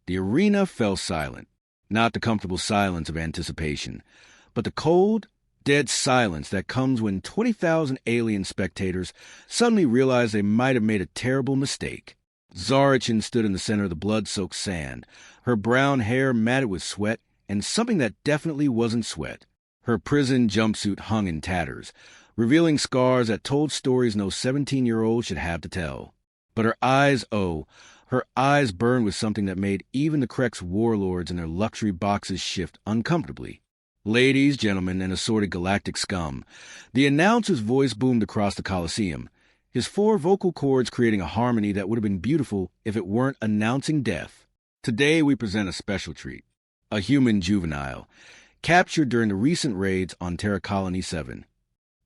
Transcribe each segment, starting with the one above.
The arena fell silent, not the comfortable silence of anticipation, but the cold, dead silence that comes when 20,000 alien spectators suddenly realize they might have made a terrible mistake. Zara Chen stood in the center of the blood-soaked sand, her brown hair matted with sweat and something that definitely wasn't sweat. Her prison jumpsuit hung in tatters, revealing scars that told stories no 17-year-old should have to tell. But her eyes burned with something that made even the Krex warlords in their luxury boxes shift uncomfortably. Ladies, gentlemen, and assorted galactic scum, the announcer's voice boomed across the Coliseum, his 4 vocal cords creating a harmony that would have been beautiful if it weren't announcing death. Today we present a special treat, a human juvenile, captured during the recent raids on Terra Colony 7.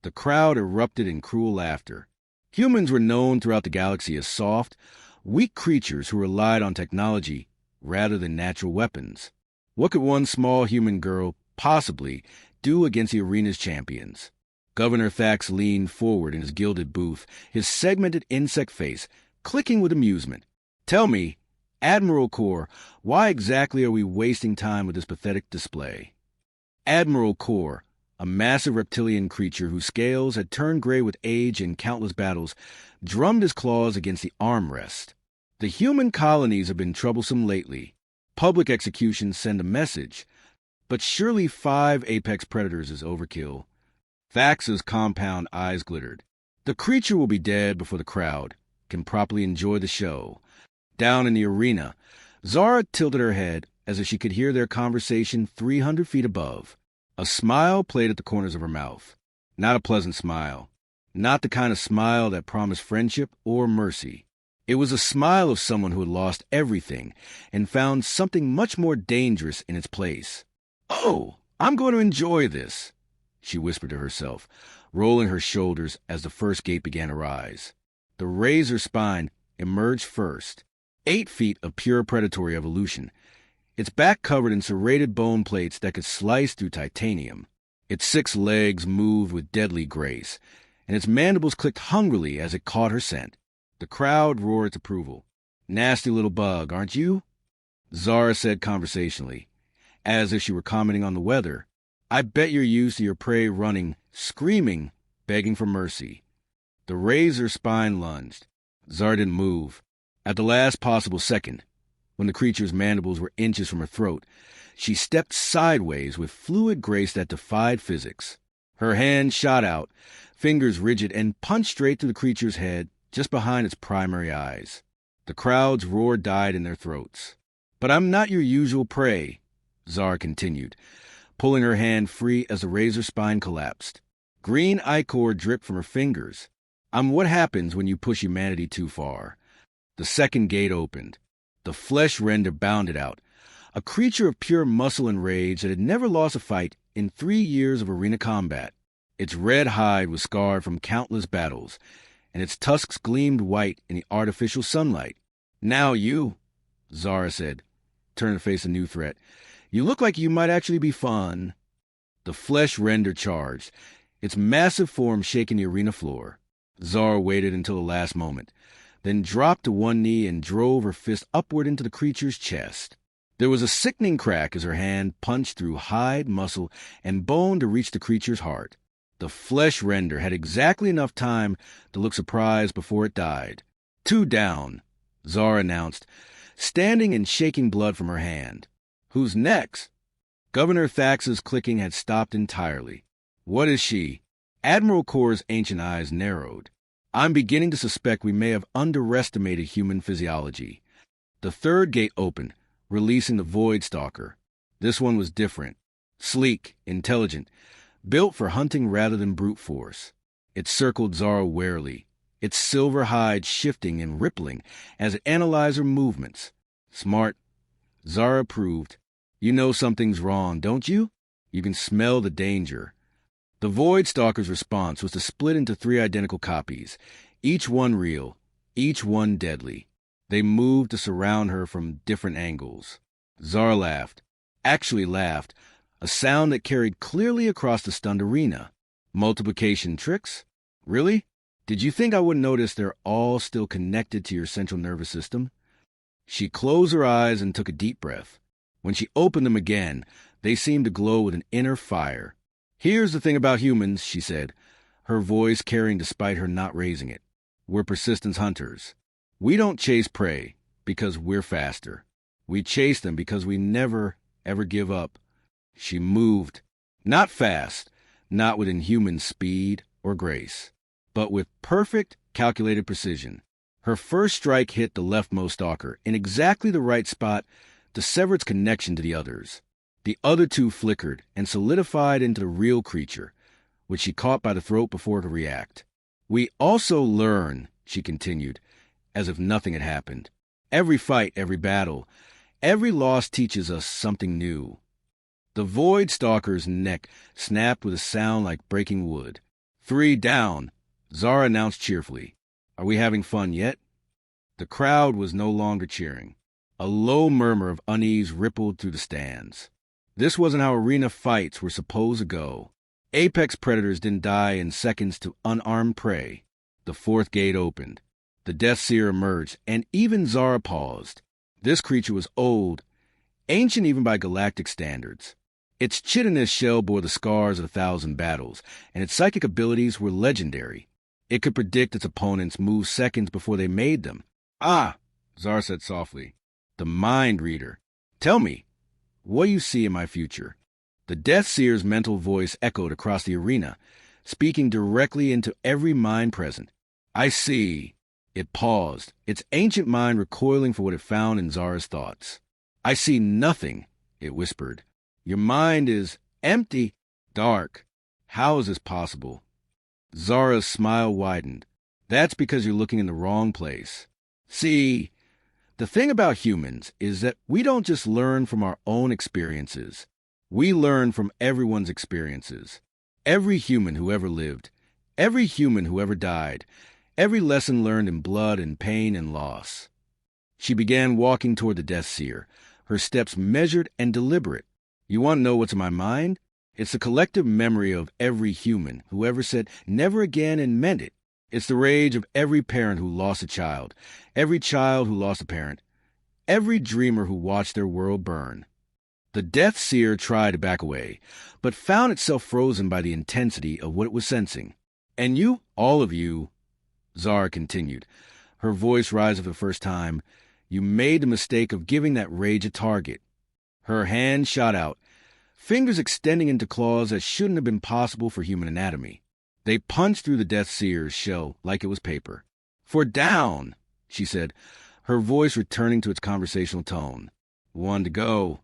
The crowd erupted in cruel laughter. Humans were known throughout the galaxy as soft, weak creatures who relied on technology rather than natural weapons. What could one small human girl possibly do against the arena's champions? Governor Thax leaned forward in his gilded booth, his segmented insect face clicking with amusement. Tell me, Admiral Core, why exactly are we wasting time with this pathetic display? Admiral Core, a massive reptilian creature whose scales had turned gray with age and countless battles, drummed his claws against the armrest. The human colonies have been troublesome lately. Public executions send a message, but surely 5 apex predators is overkill. Thax's compound eyes glittered. The creature will be dead before the crowd can properly enjoy the show. Down in the arena, Zara tilted her head as if she could hear their conversation 300 feet above. A smile played at the corners of her mouth. Not a pleasant smile. Not the kind of smile that promised friendship or mercy. It was a smile of someone who had lost everything and found something much more dangerous in its place. "Oh, I'm going to enjoy this," she whispered to herself, rolling her shoulders as the first gate began to rise. The razor spine emerged first, 8 feet of pure predatory evolution, its back covered in serrated bone plates that could slice through titanium. Its 6 legs moved with deadly grace, and its mandibles clicked hungrily as it caught her scent. The crowd roared its approval. "Nasty little bug, aren't you?" Zara said conversationally, as if she were commenting on the weather. "I bet you're used to your prey running, screaming, begging for mercy." The razor spine lunged. Zara didn't move. At the last possible second, when the creature's mandibles were inches from her throat, she stepped sideways with fluid grace that defied physics. Her hand shot out, fingers rigid, and punched straight through the creature's head, just behind its primary eyes. The crowd's roar died in their throats. "But I'm not your usual prey," Zara continued, pulling her hand free as the razor spine collapsed. Green ichor dripped from her fingers. "I'm what happens when you push humanity too far." The second gate opened. The flesh render bounded out, a creature of pure muscle and rage that had never lost a fight in 3 years of arena combat. Its red hide was scarred from countless battles, and its tusks gleamed white in the artificial sunlight. "Now you," Zara said, turning to face a new threat. "You look like you might actually be fun." The flesh render charged, its massive form shaking the arena floor. Zara waited until the last moment, then dropped to one knee and drove her fist upward into the creature's chest. There was a sickening crack as her hand punched through hide, muscle, and bone to reach the creature's heart. The flesh render had exactly enough time to look surprised before it died. "2 down," Zara announced, standing and shaking blood from her hand. "Who's next?" Governor Thax's clicking had stopped entirely. "What is she?" Admiral Core's ancient eyes narrowed. "I'm beginning to suspect we may have underestimated human physiology." The third gate opened, releasing the Void Stalker. This one was different. Sleek, intelligent, built for hunting rather than brute force. It circled Zara warily, its silver hide shifting and rippling as it analyzed her movements. "Smart," Zara approved. "You know something's wrong, don't you? You can smell the danger." The Void Stalker's response was to split into 3 identical copies, each one real, each one deadly. They moved to surround her from different angles. Zara laughed. Actually laughed, a sound that carried clearly across the stunned arena. "Multiplication tricks? Really? Did you think I wouldn't notice they're all still connected to your central nervous system?" She closed her eyes and took a deep breath. When she opened them again, they seemed to glow with an inner fire. "Here's the thing about humans," she said, her voice carrying despite her not raising it. "We're persistence hunters. We don't chase prey because we're faster. We chase them because we never, ever give up." She moved, not fast, not with inhuman speed or grace, but with perfect, calculated precision. Her first strike hit the leftmost stalker in exactly the right spot to sever its connection to the others. The other two flickered and solidified into the real creature, which she caught by the throat before it could react. "We also learn," she continued, as if nothing had happened. "Every fight, every battle, every loss teaches us something new." The Void Stalker's neck snapped with a sound like breaking wood. "3 down," Zara announced cheerfully. "Are we having fun yet?" The crowd was no longer cheering. A low murmur of unease rippled through the stands. This wasn't how arena fights were supposed to go. Apex predators didn't die in seconds to unarmed prey. The fourth gate opened. The Death Seer emerged, and even Zara paused. This creature was old, ancient even by galactic standards. Its chitinous shell bore the scars of 1,000 battles, and its psychic abilities were legendary. It could predict its opponents' moves seconds before they made them. "Ah," Zara said softly. "The Mind Reader. Tell me, what do you see in my future?" The Death Seer's mental voice echoed across the arena, speaking directly into every mind present. "I see." It paused, its ancient mind recoiling for what it found in Zara's thoughts. "I see nothing," it whispered. "Your mind is empty, dark. How is this possible?" Zara's smile widened. "That's because you're looking in the wrong place. See, the thing about humans is that we don't just learn from our own experiences. We learn from everyone's experiences. Every human who ever lived, every human who ever died, every lesson learned in blood and pain and loss." She began walking toward the Death Seer, her steps measured and deliberate. "You want to know what's in my mind? It's the collective memory of every human who ever said never again and meant it. It's the rage of every parent who lost a child, every child who lost a parent, every dreamer who watched their world burn." The Death Seer tried to back away, but found itself frozen by the intensity of what it was sensing. "And you, all of you," Zara continued, her voice rising for the first time, "you made the mistake of giving that rage a target." Her hand shot out, fingers extending into claws that shouldn't have been possible for human anatomy. They punched through the Death Seer's shell like it was paper. "For down," she said, her voice returning to its conversational tone. "One to go."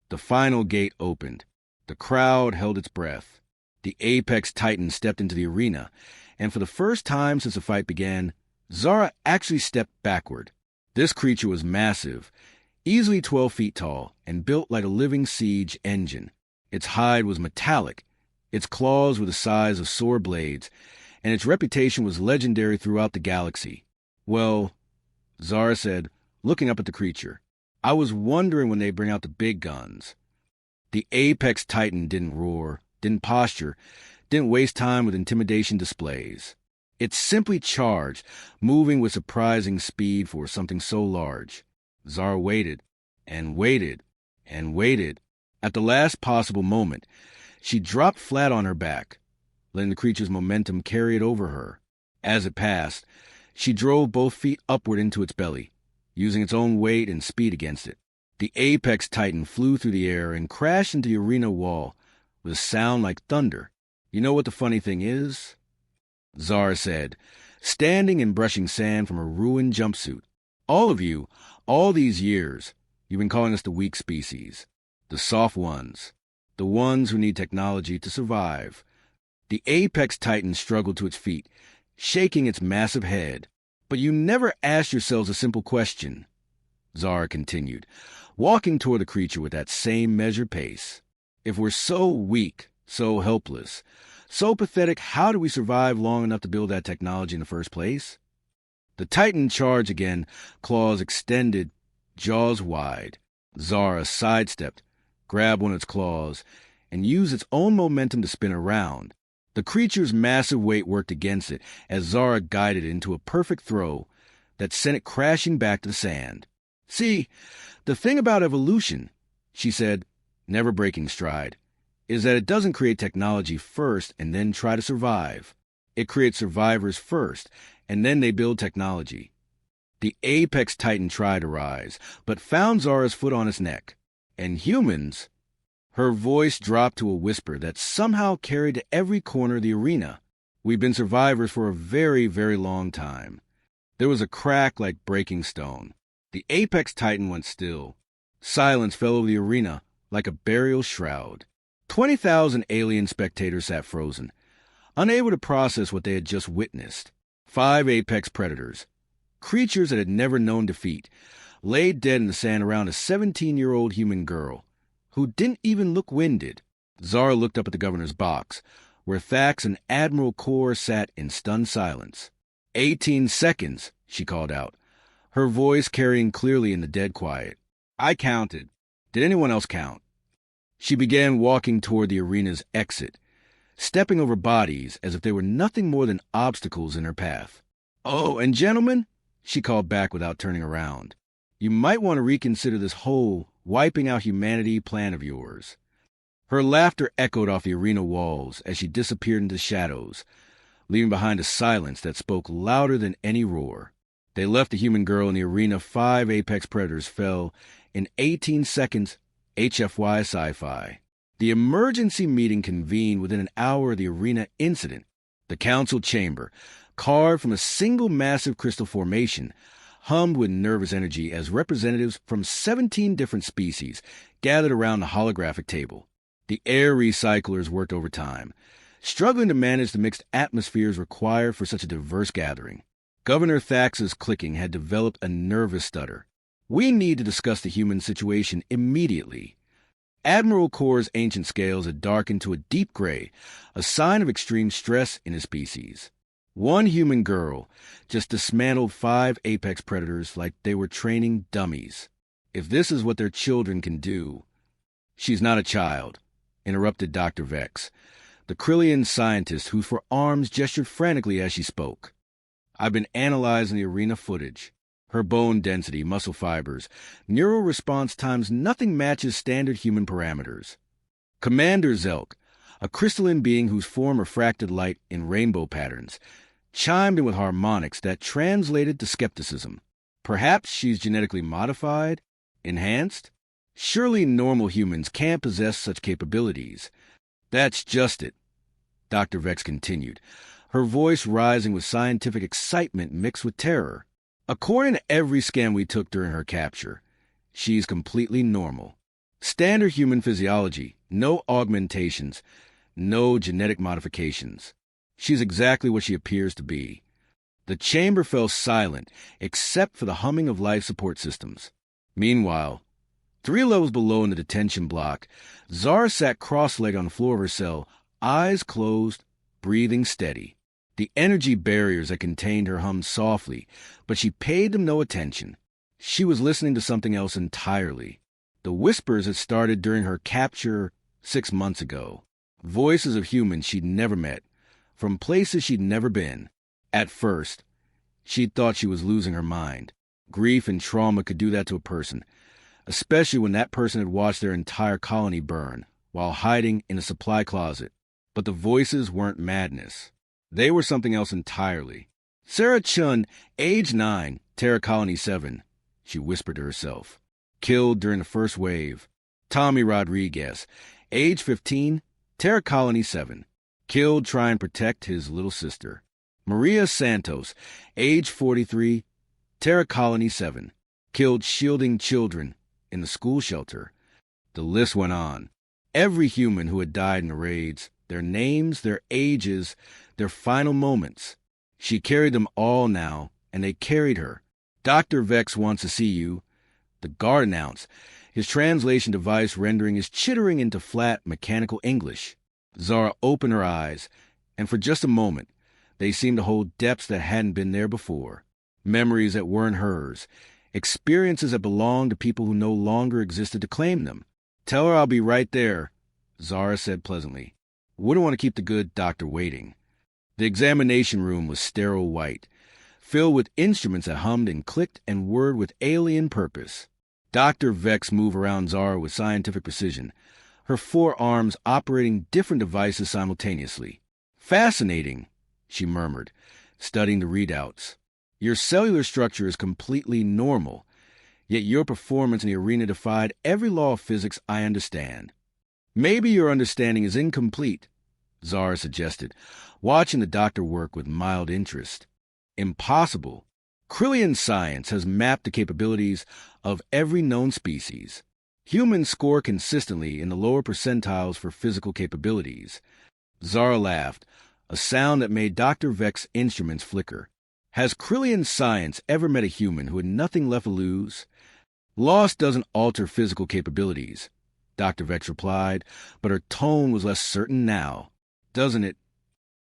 The final gate opened. The crowd held its breath. The Apex Titan stepped into the arena, and for the first time since the fight began, Zara actually stepped backward. This creature was massive, easily 12 feet tall, and built like a living siege engine. Its hide was metallic, its claws were the size of sword blades, and its reputation was legendary throughout the galaxy. "Well," Zara said, looking up at the creature, "I was wondering when they bring out the big guns." The Apex Titan didn't roar, didn't posture, didn't waste time with intimidation displays. It simply charged, moving with surprising speed for something so large. Zara waited, and waited, and waited. At the last possible moment, she dropped flat on her back, letting the creature's momentum carry it over her. As it passed, she drove both feet upward into its belly, using its own weight and speed against it. The Apex Titan flew through the air and crashed into the arena wall with a sound like thunder. "You know what the funny thing is?" Zara said, standing and brushing sand from her ruined jumpsuit. "All of you, all these years, you've been calling us the weak species, the soft ones, the ones who need technology to survive." The Apex Titan struggled to its feet, shaking its massive head. "But you never asked yourselves a simple question," Zara continued, walking toward the creature with that same measured pace. "If we're so weak, so helpless, so pathetic, how do we survive long enough to build that technology in the first place?" The Titan charged again, claws extended, jaws wide. Zara sidestepped, grabbed one of its claws, and used its own momentum to spin around. The creature's massive weight worked against it as Zara guided it into a perfect throw that sent it crashing back to the sand. See, the thing about evolution, she said, never breaking stride, is that it doesn't create technology first and then try to survive. It creates survivors first, and then they build technology. The apex titan tried to rise, but found Zara's foot on its neck. And humans... Her voice dropped to a whisper that somehow carried to every corner of the arena. We've been survivors for a very, very long time. There was a crack like breaking stone. The apex titan went still. Silence fell over the arena like a burial shroud. 20,000 alien spectators sat frozen, unable to process what they had just witnessed. 5 apex predators, creatures that had never known defeat, laid dead in the sand around a 17-year-old human girl, who didn't even look winded. Zara looked up at the governor's box, where Thax and Admiral Kor sat in stunned silence. 18 seconds, she called out, her voice carrying clearly in the dead quiet. I counted. Did anyone else count? She began walking toward the arena's exit, stepping over bodies as if they were nothing more than obstacles in her path. Oh, and gentlemen, she called back without turning around, you might want to reconsider this whole wiping out humanity plan of yours. Her laughter echoed off the arena walls as she disappeared into the shadows, leaving behind a silence that spoke louder than any roar. They left the human girl in the arena. 5 apex predators fell in 18 seconds. HFY Sci-Fi. The emergency meeting convened within an hour of the arena incident. The council chamber, carved from a single massive crystal formation, hummed with nervous energy as representatives from 17 different species gathered around the holographic table. The air recyclers worked overtime, struggling to manage the mixed atmospheres required for such a diverse gathering. Governor Thax's clicking had developed a nervous stutter. We need to discuss the human situation immediately. Admiral Kor's ancient scales had darkened to a deep gray, a sign of extreme stress in his species. One human girl just dismantled 5 apex predators like they were training dummies. If this is what their children can do... She's not a child, interrupted Dr. Vex, the Krillian scientist whose forearms gestured frantically as she spoke. I've been analyzing the arena footage. Her bone density, muscle fibers, neural response times, nothing matches standard human parameters. Commander Zelk, a crystalline being whose form refracted light in rainbow patterns, chimed in with harmonics that translated to skepticism. Perhaps she's genetically modified? Enhanced? Surely normal humans can't possess such capabilities. That's just it, Dr. Vex continued, her voice rising with scientific excitement mixed with terror. According to every scan we took during her capture, she's completely normal. Standard human physiology, no augmentations, no genetic modifications. She's exactly what she appears to be. The chamber fell silent, except for the humming of life support systems. Meanwhile, 3 levels below in the detention block, Zara sat cross-legged on the floor of her cell, eyes closed, breathing steady. The energy barriers that contained her hummed softly, but she paid them no attention. She was listening to something else entirely. The whispers had started during her capture 6 months ago. Voices of humans she'd never met, from places she'd never been. At first, she'd thought she was losing her mind. Grief and trauma could do that to a person, especially when that person had watched their entire colony burn while hiding in a supply closet. But the voices weren't madness. They were something else entirely. Zara Chen, age 9, Terra Colony 7, she whispered to herself. Killed during the first wave. Tommy Rodriguez, age 15, Terra Colony 7. Killed trying to protect his little sister. Maria Santos, age 43, Terra Colony 7. Killed shielding children in the school shelter. The list went on. Every human who had died in the raids, their names, their ages, their final moments. She carried them all now, and they carried her. Dr. Vex wants to see you, the guard announced, his translation device rendering his chittering into flat, mechanical English. Zara opened her eyes, and for just a moment, they seemed to hold depths that hadn't been there before. Memories that weren't hers, experiences that belonged to people who no longer existed to claim them. Tell her I'll be right there, Zara said pleasantly. Wouldn't want to keep the good doctor waiting. The examination room was sterile white, filled with instruments that hummed and clicked and whirred with alien purpose. Dr. Vex moved around Zara with scientific precision, her forearms operating different devices simultaneously. "Fascinating," she murmured, studying the readouts. "Your cellular structure is completely normal, yet your performance in the arena defied every law of physics I understand." "Maybe your understanding is incomplete," Zara suggested, watching the doctor work with mild interest. "Impossible. Krillian science has mapped the capabilities of every known species. Humans score consistently in the lower percentiles for physical capabilities." Zara laughed, a sound that made Dr. Vex's instruments flicker. "Has Krillian science ever met a human who had nothing left to lose?" "Loss doesn't alter physical capabilities," Dr. Vex replied, but her tone was less certain now. "Doesn't it?"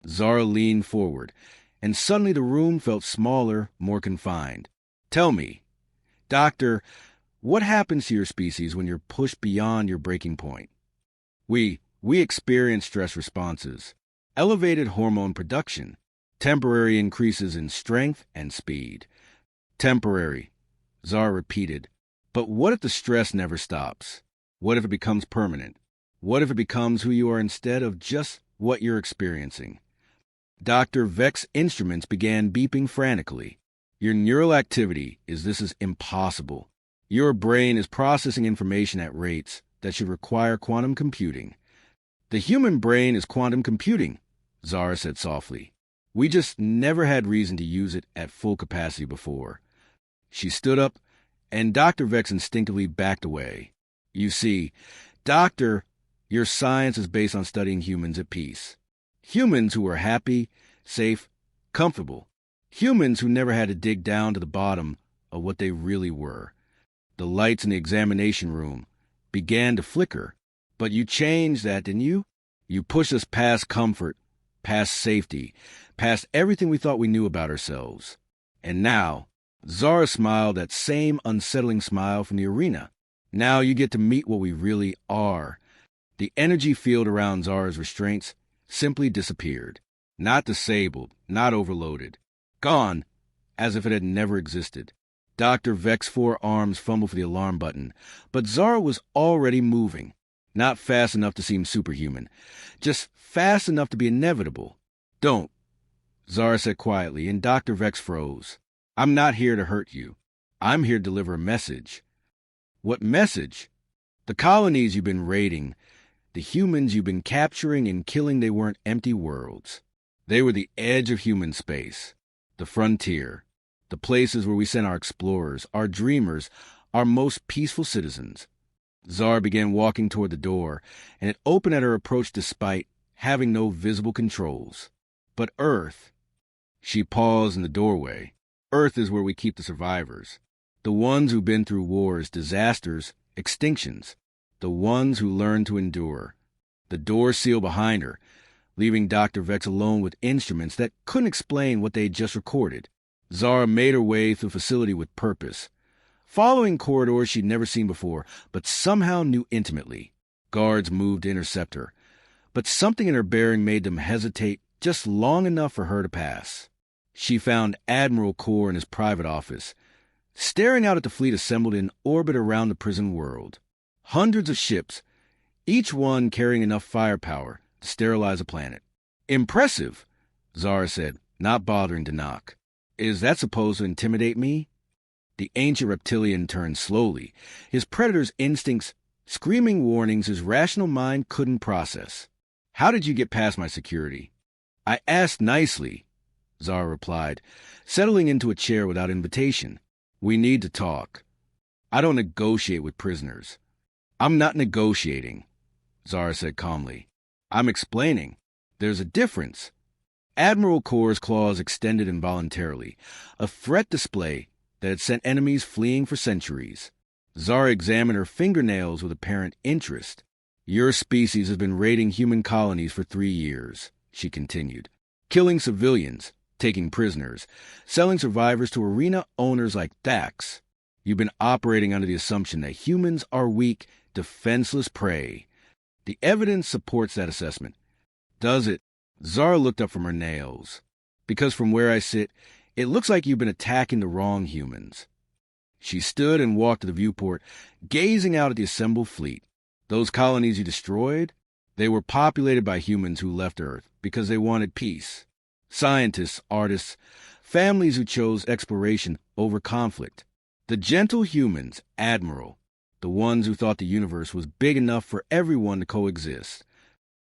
Zara leaned forward, and suddenly the room felt smaller, more confined. "Tell me, Doctor, what happens to your species when you're pushed beyond your breaking point?" We experience stress responses, elevated hormone production, temporary increases in strength and speed." "Temporary," Zara repeated. "But what if the stress never stops? What if it becomes permanent? What if it becomes who you are instead of just what you're experiencing?" Dr. Vex's instruments began beeping frantically. "Your neural activity is impossible. Your brain is processing information at rates that should require quantum computing." "The human brain is quantum computing," Zara said softly. "We just never had reason to use it at full capacity before." She stood up, and Dr. Vex instinctively backed away. "You see, Doctor, your science is based on studying humans at peace. Humans who are happy, safe, comfortable. Humans who never had to dig down to the bottom of what they really were." The lights in the examination room began to flicker. "But you changed that, didn't you? You pushed us past comfort, past safety, past everything we thought we knew about ourselves. And now," Zara smiled that same unsettling smile from the arena, "now you get to meet what we really are." The energy field around Zara's restraints simply disappeared. Not disabled, not overloaded. Gone, as if it had never existed. Dr. Vex's forearms fumbled for the alarm button, but Zara was already moving. Not fast enough to seem superhuman, just fast enough to be inevitable. "Don't," Zara said quietly, and Dr. Vex froze. "I'm not here to hurt you. I'm here to deliver a message." "What message?" "The colonies you've been raiding, the humans you've been capturing and killing, they weren't empty worlds. They were the edge of human space, the frontier, the places where we sent our explorers, our dreamers, our most peaceful citizens." Zara began walking toward the door, and it opened at her approach despite having no visible controls. "But Earth," she paused in the doorway, "Earth is where we keep the survivors. The ones who've been through wars, disasters, extinctions. The ones who learn to endure." The door sealed behind her, leaving Dr. Vex alone with instruments that couldn't explain what they'd just recorded. Zara made her way through the facility with purpose, following corridors she'd never seen before, but somehow knew intimately. Guards moved to intercept her, but something in her bearing made them hesitate just long enough for her to pass. She found Admiral Core in his private office, staring out at the fleet assembled in orbit around the prison world. Hundreds of ships, each one carrying enough firepower to sterilize a planet. "Impressive," Zara said, not bothering to knock. "Is that supposed to intimidate me?" The ancient reptilian turned slowly, his predator's instincts screaming warnings his rational mind couldn't process. "How did you get past my security?" "I asked nicely," Zara replied, settling into a chair without invitation. "We need to talk. I don't negotiate with prisoners." "I'm not negotiating," Zara said calmly. "I'm explaining. There's a difference." Admiral Core's claws extended involuntarily, a threat display that had sent enemies fleeing for centuries. Zara examined her fingernails with apparent interest. "Your species has been raiding human colonies for 3 years," she continued. "Killing civilians, taking prisoners, selling survivors to arena owners like Thax. You've been operating under the assumption that humans are weak, defenseless prey. The evidence supports that assessment." "Does it?" Zara looked up from her nails. "Because from where I sit, It looks like you've been attacking the wrong humans." She stood and walked to the viewport, gazing out at the assembled fleet. "Those colonies you destroyed? They were populated by humans who left Earth because they wanted peace. Scientists, artists, families who chose exploration over conflict. The gentle humans, Admiral, the ones who thought the universe was big enough for everyone to coexist."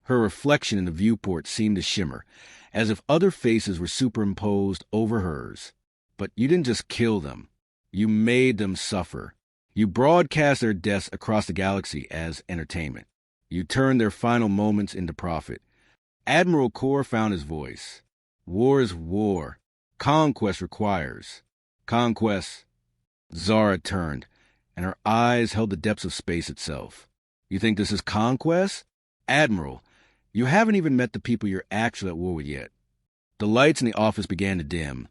Her reflection in the viewport seemed to shimmer, as if other faces were superimposed over hers. "But you didn't just kill them. You made them suffer. You broadcast their deaths across the galaxy as entertainment. You turned their final moments into profit." Admiral Core found his voice. "War is war. Conquest requires. Conquest." Zara turned, and her eyes held the depths of space itself. "You think this is conquest? Admiral, you haven't even met the people you're actually at war with yet." The lights in the office began to dim,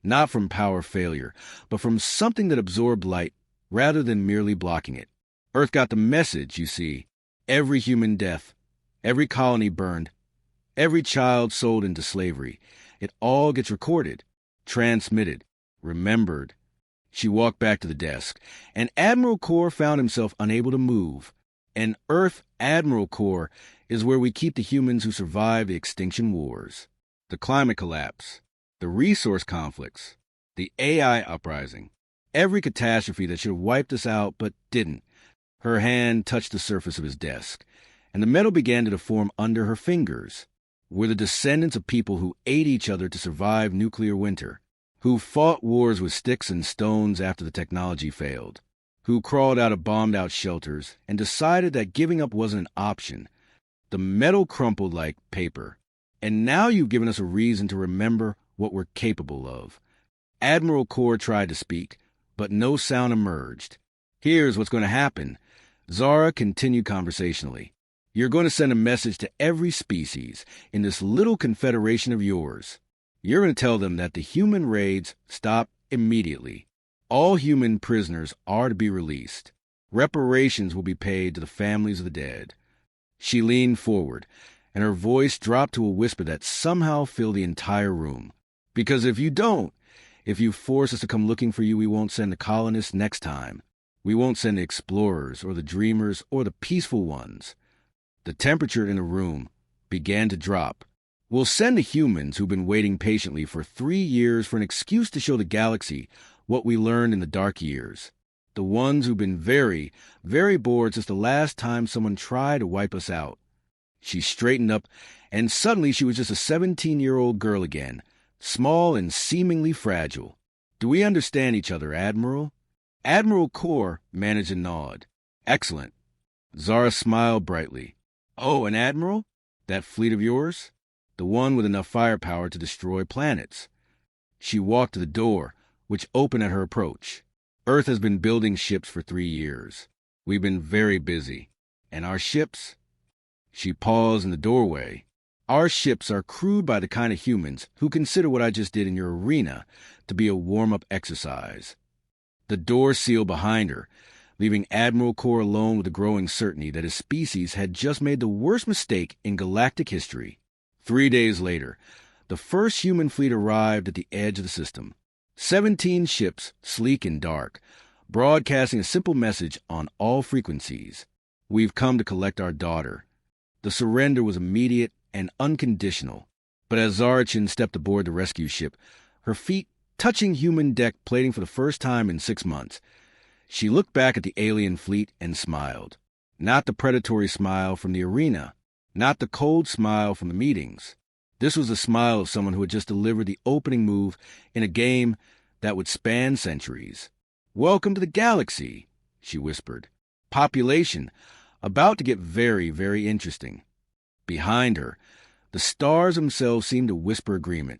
not from power failure, but from something that absorbed light rather than merely blocking it. Earth got the message, you see. Every human death, every colony burned, every child sold into slavery. It all gets recorded, transmitted, remembered. She walked back to the desk, and Admiral Core found himself unable to move. And Earth Admiral Core is where we keep the humans who survived the extinction wars, the climate collapse, the resource conflicts, the AI uprising, every catastrophe that should have wiped us out but didn't. Her hand touched the surface of his desk, and the metal began to deform under her fingers. We're the descendants of people who ate each other to survive nuclear winter, who fought wars with sticks and stones after the technology failed, who crawled out of bombed-out shelters and decided that giving up wasn't an option. The metal crumpled like paper, and now you've given us a reason to remember what we're capable of. Admiral Core tried to speak, but no sound emerged. "Here's what's going to happen," Zara continued conversationally. "You're going to send a message to every species in this little confederation of yours. You're going to tell them that the human raids stop immediately. All human prisoners are to be released. Reparations will be paid to the families of the dead." She leaned forward, and her voice dropped to a whisper that somehow filled the entire room. "Because if you don't, if you force us to come looking for you, we won't send the colonists next time. We won't send the explorers or the dreamers or the peaceful ones." The temperature in the room began to drop. "We'll send the humans who've been waiting patiently for 3 years for an excuse to show the galaxy what we learned in the dark years. The ones who've been very, very bored since the last time someone tried to wipe us out." She straightened up, and suddenly she was just a 17-year-old girl again, small and seemingly fragile. "Do we understand each other, Admiral?" Admiral Core managed a nod. "Excellent." Zara smiled brightly. "Oh, an admiral? That fleet of yours? The one with enough firepower to destroy planets." She walked to the door, which opened at her approach. "Earth has been building ships for 3 years. We've been very busy. And our ships?" She paused in the doorway. "Our ships are crewed by the kind of humans who consider what I just did in your arena to be a warm-up exercise." The door sealed behind her, leaving Admiral Core alone with the growing certainty that his species had just made the worst mistake in galactic history. 3 days later, the first human fleet arrived at the edge of the system. 17 ships, sleek and dark, broadcasting a simple message on all frequencies. "We've come to collect our daughter." The surrender was immediate and unconditional. But as Zara Chen stepped aboard the rescue ship, her feet touching human deck plating for the first time in 6 months, she looked back at the alien fleet and smiled. Not the predatory smile from the arena, not the cold smile from the meetings. This was the smile of someone who had just delivered the opening move in a game that would span centuries. "Welcome to the galaxy," she whispered. "Population, about to get very, very interesting." Behind her, the stars themselves seemed to whisper agreement.